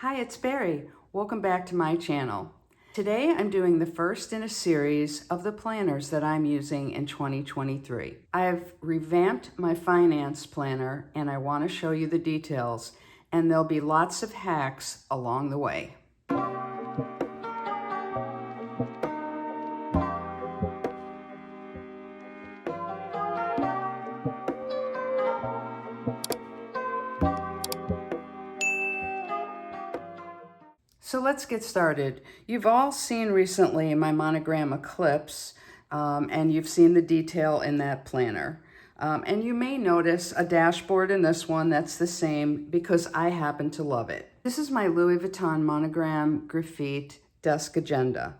Hi, it's Barry. Welcome back to my channel. Today I'm doing the first in a series of the planners that I'm using in 2023. I've revamped my finance planner and I want to show you the details, and there'll be lots of hacks along the way. So let's get started. You've all seen recently my monogram eclipse, and you've seen the detail in that planner. And you may notice a dashboard in this one that's the same because I happen to love it. This is my Louis Vuitton monogram graphite desk agenda.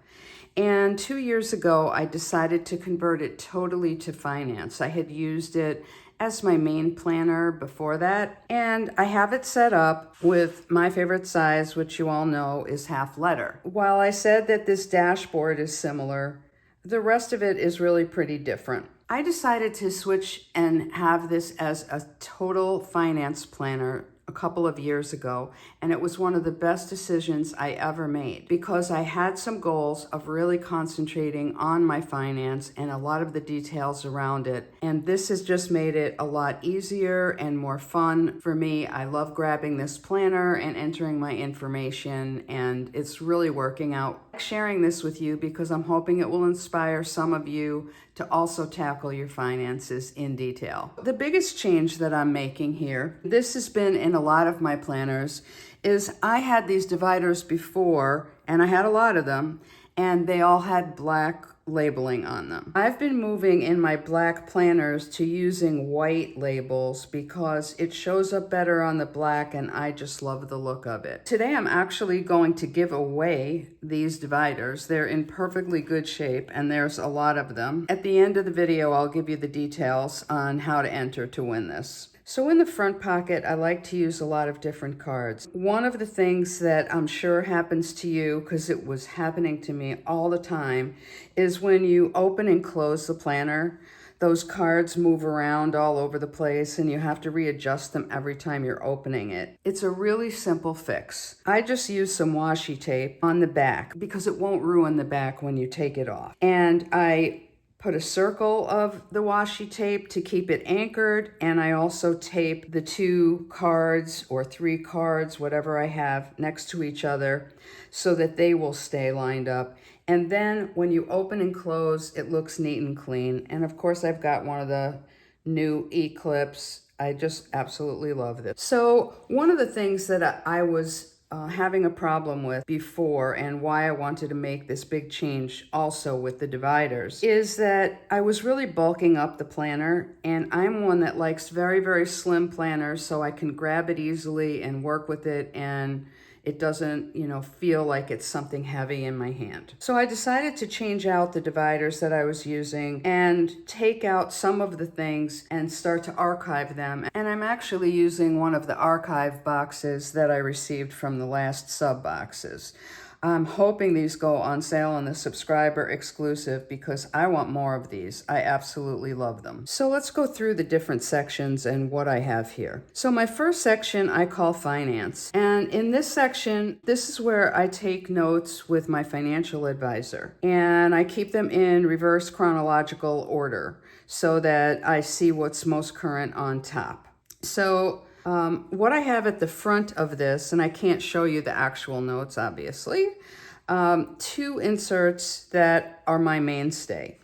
And 2 years ago, I decided to convert it totally to finance. I had used it as my main planner before that, and I have it set up with my favorite size, which you all know is half letter. While I said that this dashboard is similar, the rest of it is really pretty different. I decided to switch and have this as a total finance planner a couple of years ago, and it was one of the best decisions I ever made because I had some goals of really concentrating on my finance and a lot of the details around it, and this has just made it a lot easier and more fun for me. I love grabbing this planner and entering my information, and it's really working out. I'm sharing this with you because I'm hoping it will inspire some of you to also tackle your finances in detail. The biggest change that I'm making here, this has been in a lot of my planners, is I had these dividers before, and I had a lot of them, and they all had black labeling on them. I've been moving in my black planners to using white labels because it shows up better on the black, and I just love the look of it. Today I'm actually going to give away these dividers. They're in perfectly good shape, and there's a lot of them. At the end of the video, I'll give you the details on how to enter to win this. So in the front pocket, I like to use a lot of different cards. One of the things that I'm sure happens to you, because it was happening to me all the time, is when you open and close the planner, those cards move around all over the place and you have to readjust them every time you're opening it. It's a really simple fix. I just use some washi tape on the back because it won't ruin the back when you take it off. And I put a circle of the washi tape to keep it anchored, and I also tape the 2 cards or 3 cards, whatever I have, next to each other so that they will stay lined up. And then when you open and close, it looks neat and clean. And of course, I've got one of the new e-clips. I just absolutely love this. So one of the things that I was having a problem with before, and why I wanted to make this big change also with the dividers, is that I was really bulking up the planner, and I'm one that likes very, very slim planners so I can grab it easily and work with it, and it doesn't, feel like it's something heavy in my hand. So I decided to change out the dividers that I was using and take out some of the things and start to archive them. And I'm actually using one of the archive boxes that I received from the last sub boxes. I'm hoping these go on sale on the subscriber exclusive because I want more of these. I absolutely love them. So let's go through the different sections and what I have here. So my first section I call finance. And in this section, this is where I take notes with my financial advisor. And I keep them in reverse chronological order so that I see what's most current on top. So what I have at the front of this, and I can't show you the actual notes, obviously, 2 inserts that are my mainstay: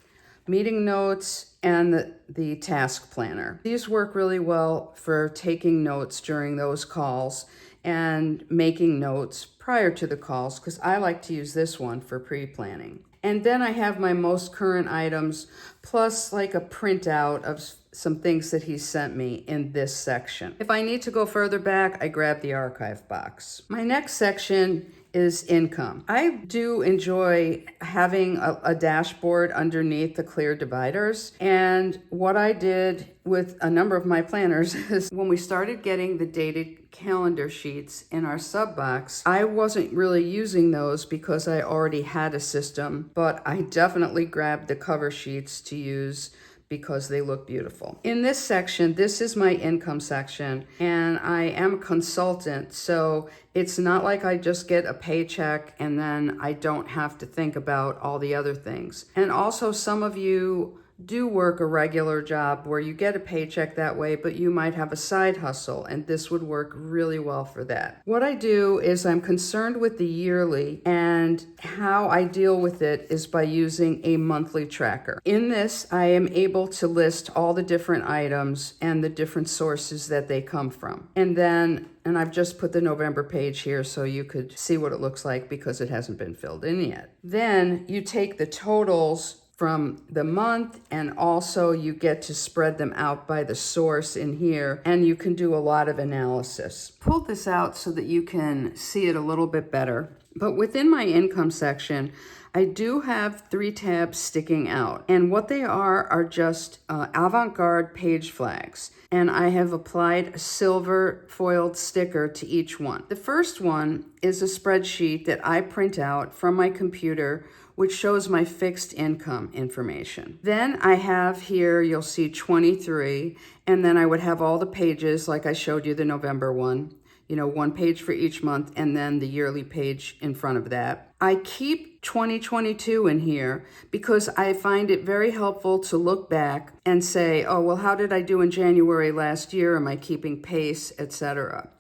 meeting notes and the task planner. These work really well for taking notes during those calls and making notes prior to the calls, because I like to use this one for pre-planning. And then I have my most current items, plus like a printout of some things that he sent me in this section. If I need to go further back, I grab the archive box. My next section is income. I do enjoy having a dashboard underneath the clear dividers. And what I did with a number of my planners is when we started getting the dated calendar sheets in our sub box, I wasn't really using those because I already had a system, but I definitely grabbed the cover sheets to use because they look beautiful. In this section, this is my income section, and I am a consultant, so it's not like I just get a paycheck and then I don't have to think about all the other things. And also, some of you do work a regular job where you get a paycheck that way, but you might have a side hustle, and this would work really well for that. What I do is I'm concerned with the yearly, and how I deal with it is by using a monthly tracker. In this, I am able to list all the different items and the different sources that they come from. And I've just put the November page here so you could see what it looks like because it hasn't been filled in yet. Then you take the totals from the month, and also you get to spread them out by the source in here, and you can do a lot of analysis. Pulled this out so that you can see it a little bit better. But within my income section, I do have 3 tabs sticking out, and what they are just avant-garde page flags. And I have applied a silver foiled sticker to each one. The first one is a spreadsheet that I print out from my computer, which shows my fixed income information. Then I have here, you'll see 23, and then I would have all the pages like I showed you the November one, 1 page for each month, and then the yearly page in front of that. I keep 2022 in here because I find it very helpful to look back and say, oh, well, how did I do in January last year? Am I keeping pace, etc.?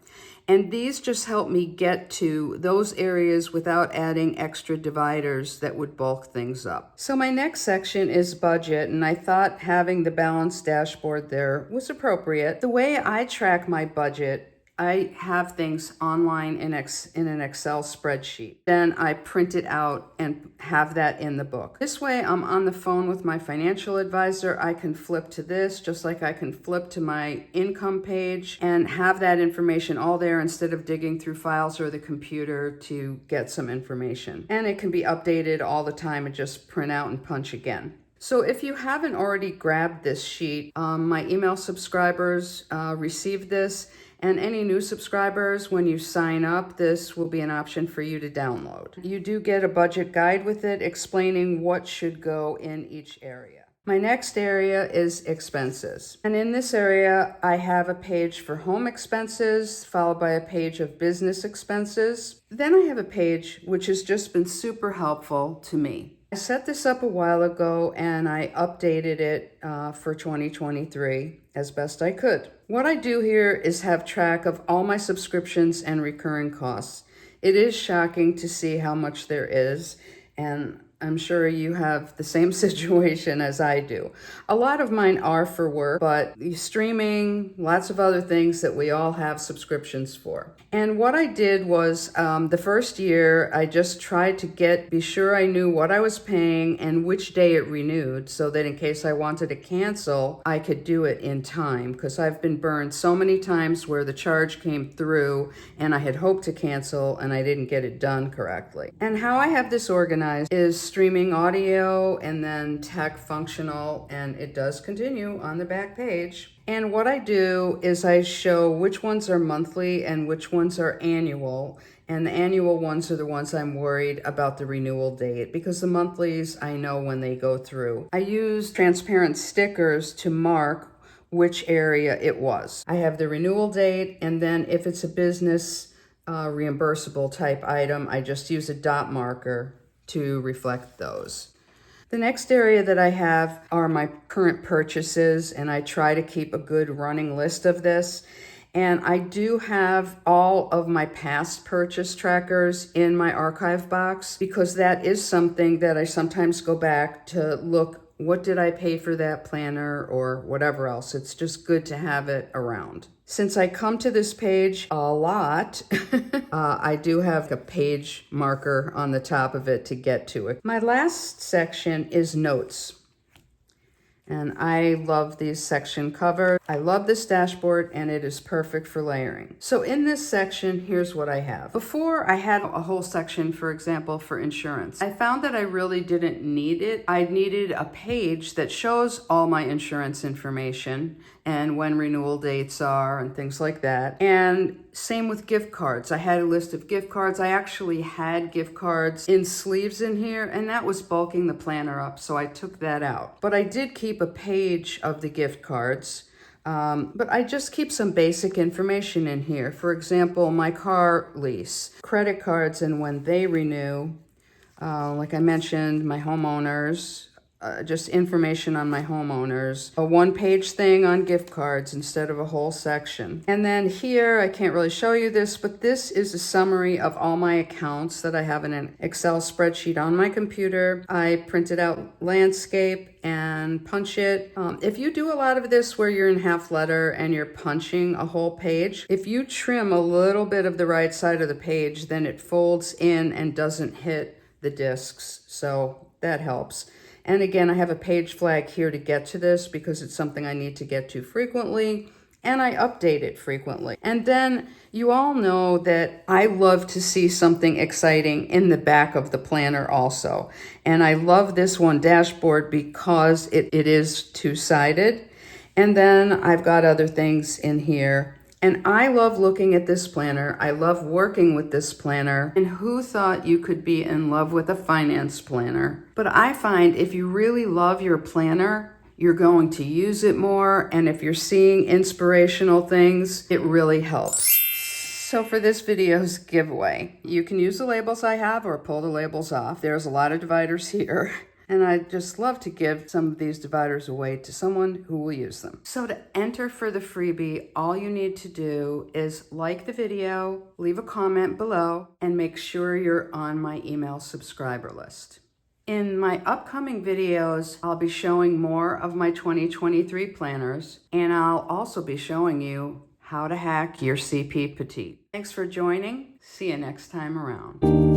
And these just help me get to those areas without adding extra dividers that would bulk things up. So my next section is budget, and I thought having the balanced dashboard there was appropriate. The way I track my budget, I have things online in an Excel spreadsheet. Then I print it out and have that in the book. This way I'm on the phone with my financial advisor. I can flip to this just like I can flip to my income page and have that information all there instead of digging through files or the computer to get some information. And it can be updated all the time and just print out and punch again. So if you haven't already grabbed this sheet, my email subscribers received this. And any new subscribers, when you sign up, this will be an option for you to download. You do get a budget guide with it explaining what should go in each area. My next area is expenses. And in this area, I have a page for home expenses, followed by a page of business expenses. Then I have a page which has just been super helpful to me. I set this up a while ago and I updated it for 2023 as best I could. What I do here is have track of all my subscriptions and recurring costs. It is shocking to see how much there is, and I'm sure you have the same situation as I do. A lot of mine are for work, but streaming, lots of other things that we all have subscriptions for. And what I did was the first year, I just tried to be sure I knew what I was paying and which day it renewed so that in case I wanted to cancel, I could do it in time, because I've been burned so many times where the charge came through and I had hoped to cancel and I didn't get it done correctly. And how I have this organized is streaming audio and then tech functional, and it does continue on the back page. And what I do is I show which ones are monthly and which ones are annual. And the annual ones are the ones I'm worried about the renewal date, because the monthlies I know when they go through. I use transparent stickers to mark which area it was. I have the renewal date, and then if it's a business reimbursable type item, I just use a dot marker to reflect those. The next area that I have are my current purchases, and I try to keep a good running list of this. And I do have all of my past purchase trackers in my archive box, because that is something that I sometimes go back to look, what did I pay for that planner or whatever else. It's just good to have it around. Since I come to this page a lot, I do have a page marker on the top of it to get to it. My last section is notes. And I love these section covers. I love this dashboard, and it is perfect for layering. So in this section, here's what I have. Before, I had a whole section, for example, for insurance. I found that I really didn't need it. I needed a page that shows all my insurance information and when renewal dates are and things like that. And same with gift cards. I had a list of gift cards. I actually had gift cards in sleeves in here, and that was bulking the planner up, so I took that out. But I did keep keep a page of the gift cards, but I just keep some basic information in here. For example, my car lease, credit cards, and when they renew. Like I mentioned, my homeowners, just information on my homeowners, a one-page thing on gift cards instead of a whole section. And then here, I can't really show you this, but this is a summary of all my accounts that I have in an Excel spreadsheet on my computer. I printed out landscape and punch it. If you do a lot of this where you're in half letter and you're punching a whole page, if you trim a little bit of the right side of the page, then it folds in and doesn't hit the discs, so that helps. And again, I have a page flag here to get to this because it's something I need to get to frequently, and I update it frequently. And then you all know that I love to see something exciting in the back of the planner also. And I love this one dashboard because it is two-sided. And then I've got other things in here. And I love looking at this planner. I love working with this planner. And who thought you could be in love with a finance planner? But I find if you really love your planner, you're going to use it more. And if you're seeing inspirational things, it really helps. So for this video's giveaway, you can use the labels I have or pull the labels off. There's a lot of dividers here. And I'd just love to give some of these dividers away to someone who will use them. So to enter for the freebie, all you need to do is like the video, leave a comment below, and make sure you're on my email subscriber list. In my upcoming videos, I'll be showing more of my 2023 planners, and I'll also be showing you how to hack your CP Petite. Thanks for joining. See you next time around.